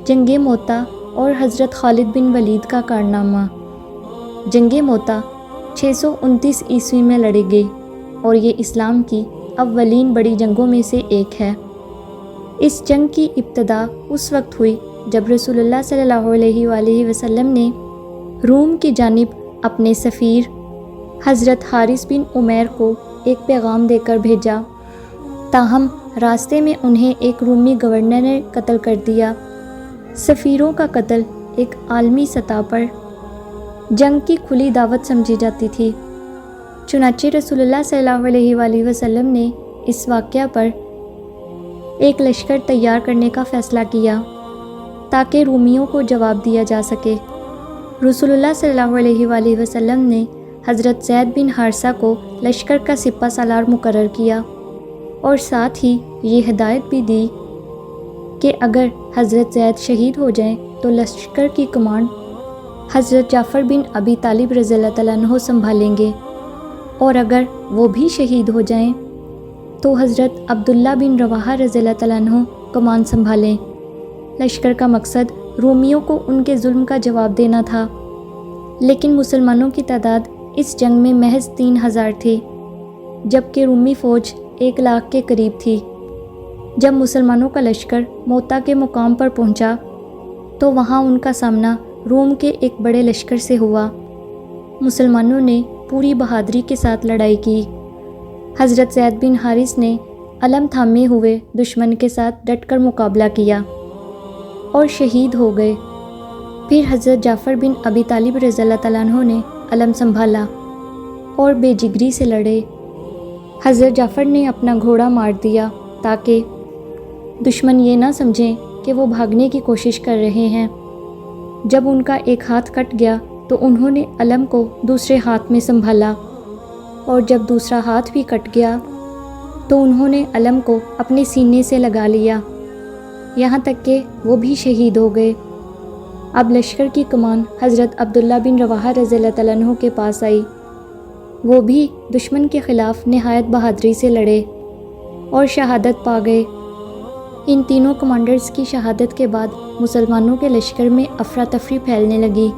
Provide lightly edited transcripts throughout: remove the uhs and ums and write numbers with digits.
جنگ موتا اور حضرت خالد بن ولید کا کارنامہ۔ جنگ موتا 629 عیسوی میں لڑی گئی اور یہ اسلام کی اولین بڑی جنگوں میں سے ایک ہے۔ اس جنگ کی ابتدا اس وقت ہوئی جب رسول اللہ صلی اللہ علیہ وآلہ وسلم نے روم کی جانب اپنے سفیر حضرت حارث بن عمیر کو ایک پیغام دے کر بھیجا، تاہم راستے میں انہیں ایک رومی گورنر نے قتل کر دیا۔ سفیروں کا قتل ایک عالمی سطح پر جنگ کی کھلی دعوت سمجھی جاتی تھی، چنانچہ رسول اللہ صلی اللہ علیہ وآلہ وسلم نے اس واقعہ پر ایک لشکر تیار کرنے کا فیصلہ کیا تاکہ رومیوں کو جواب دیا جا سکے۔ رسول اللہ صلی اللہ علیہ وآلہ وسلم نے حضرت زید بن حارثہ کو لشکر کا سپہ سالار مقرر کیا اور ساتھ ہی یہ ہدایت بھی دی کہ اگر حضرت زید شہید ہو جائیں تو لشکر کی کمانڈ حضرت جعفر بن ابی طالب رضی اللہ تعالیٰ عنہ سنبھالیں گے، اور اگر وہ بھی شہید ہو جائیں تو حضرت عبداللہ بن رواحہ رضی اللہ تعالیٰ عنہ کمان سنبھالیں۔ لشکر کا مقصد رومیوں کو ان کے ظلم کا جواب دینا تھا، لیکن مسلمانوں کی تعداد اس جنگ میں محض 3000 تھی، جبکہ رومی فوج 1,00,000 کے قریب تھی۔ جب مسلمانوں کا لشکر موتا کے مقام پر پہنچا تو وہاں ان کا سامنا روم کے ایک بڑے لشکر سے ہوا۔ مسلمانوں نے پوری بہادری کے ساتھ لڑائی کی۔ حضرت زید بن حارث نے علم تھامے ہوئے دشمن کے ساتھ ڈٹ کر مقابلہ کیا اور شہید ہو گئے۔ پھر حضرت جعفر بن ابی طالب رضی اللہ تعالیٰ عنہ نے علم سنبھالا اور بے جگری سے لڑے۔ حضرت جعفر نے اپنا گھوڑا مار دیا تاکہ دشمن یہ نہ سمجھیں کہ وہ بھاگنے کی کوشش کر رہے ہیں۔ جب ان کا ایک ہاتھ کٹ گیا تو انہوں نے علم کو دوسرے ہاتھ میں سنبھالا، اور جب دوسرا ہاتھ بھی کٹ گیا تو انہوں نے علم کو اپنے سینے سے لگا لیا، یہاں تک کہ وہ بھی شہید ہو گئے۔ اب لشکر کی کمان حضرت عبداللہ بن رواحہ رضی اللہ تعالیٰ عنہ کے پاس آئی۔ وہ بھی دشمن کے خلاف نہایت بہادری سے لڑے اور شہادت پا گئے۔ ان تینوں کمانڈرز کی شہادت کے بعد مسلمانوں کے لشکر میں افراتفری پھیلنے لگی،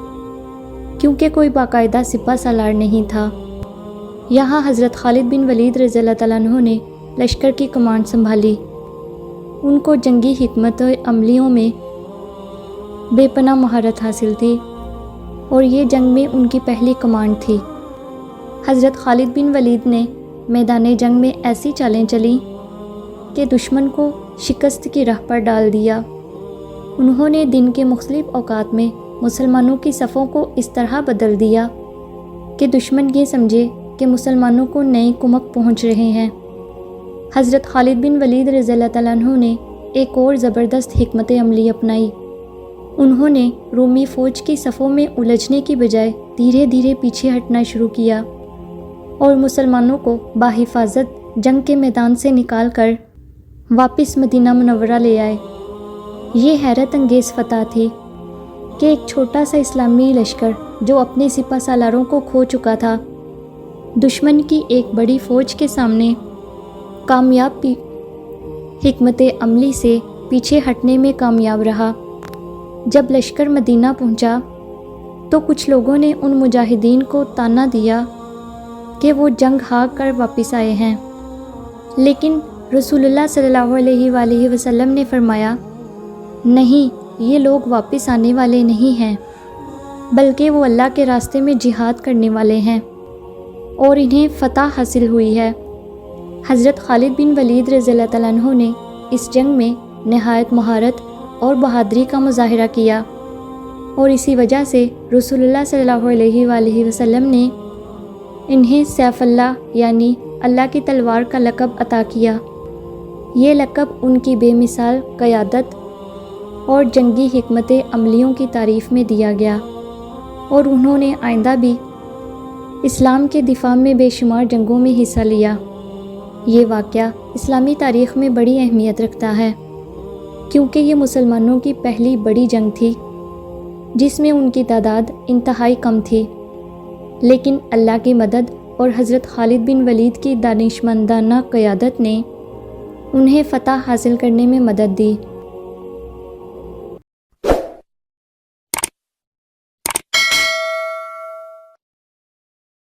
کیونکہ کوئی باقاعدہ سپہ سالار نہیں تھا۔ یہاں حضرت خالد بن ولید رضی اللہ تعالیٰ عنہ نے لشکر کی کمانڈ سنبھالی۔ ان کو جنگی حکمت عملیوں میں بے پناہ مہارت حاصل تھی، اور یہ جنگ میں ان کی پہلی کمانڈ تھی۔ حضرت خالد بن ولید نے میدان جنگ میں ایسی چالیں چلیں کہ دشمن کو شکست کی راہ پر ڈال دیا۔ انہوں نے دن کے مختلف اوقات میں مسلمانوں کی صفوں کو اس طرح بدل دیا کہ دشمن یہ سمجھے کہ مسلمانوں کو نئی کمک پہنچ رہے ہیں۔ حضرت خالد بن ولید رضی اللہ تعالیٰ عنہ نے ایک اور زبردست حکمت عملی اپنائی۔ انہوں نے رومی فوج کی صفوں میں الجھنے کی بجائے دھیرے دھیرے پیچھے ہٹنا شروع کیا اور مسلمانوں کو بحفاظت جنگ کے میدان سے نکال کر واپس مدینہ منورہ لے آئے۔ یہ حیرت انگیز فتح تھی کہ ایک چھوٹا سا اسلامی لشکر جو اپنے سپہ سالاروں کو کھو چکا تھا، دشمن کی ایک بڑی فوج کے سامنے کامیاب حکمت عملی سے پیچھے ہٹنے میں کامیاب رہا۔ جب لشکر مدینہ پہنچا تو کچھ لوگوں نے ان مجاہدین کو طعنہ دیا کہ وہ جنگ ہار کر واپس آئے ہیں، لیکن رسول اللہ صلی اللہ علیہ وآلہ وسلم نے فرمایا، نہیں، یہ لوگ واپس آنے والے نہیں ہیں، بلکہ وہ اللہ کے راستے میں جہاد کرنے والے ہیں اور انہیں فتح حاصل ہوئی ہے۔ حضرت خالد بن ولید رضی اللہ تعالیٰ عنہ نے اس جنگ میں نہایت مہارت اور بہادری کا مظاہرہ کیا، اور اسی وجہ سے رسول اللہ صلی اللہ علیہ وآلہ وسلم نے انہیں سیف اللہ یعنی اللہ کی تلوار کا لقب عطا کیا۔ یہ لقب ان کی بے مثال قیادت اور جنگی حکمت عملیوں کی تعریف میں دیا گیا، اور انہوں نے آئندہ بھی اسلام کے دفاع میں بے شمار جنگوں میں حصہ لیا۔ یہ واقعہ اسلامی تاریخ میں بڑی اہمیت رکھتا ہے، کیونکہ یہ مسلمانوں کی پہلی بڑی جنگ تھی جس میں ان کی تعداد انتہائی کم تھی، لیکن اللہ کی مدد اور حضرت خالد بن ولید کی دانشمندانہ قیادت نے انہیں فتح حاصل کرنے میں مدد دی۔